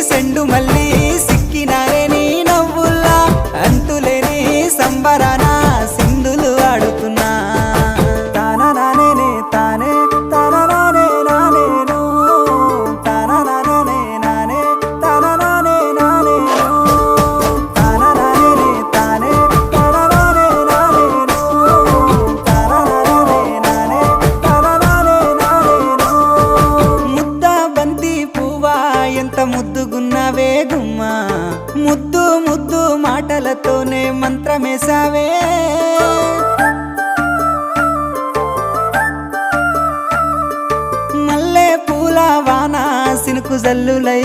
సెండు మళ్ళీ సిక్కినారే నీ నవ్వుల్లా అంతులేని సంబరాన సింధులు ఆడుతున్నా తానా నానే తానే తానా నానే నానేను తానా నానే నానే తానా నానే నానేను తానా నానే తానే తానా నానే నానేను తానా నానే నానే తానా నానే నానేను ముద్ద బంతి పువ్వా ఎంత ముద్దుగున్నావే గుమ్మా ముద్దు ముద్దు మాటలతోనే మంత్రమేసావే మల్లె పూల వాన సినుకు జల్లులై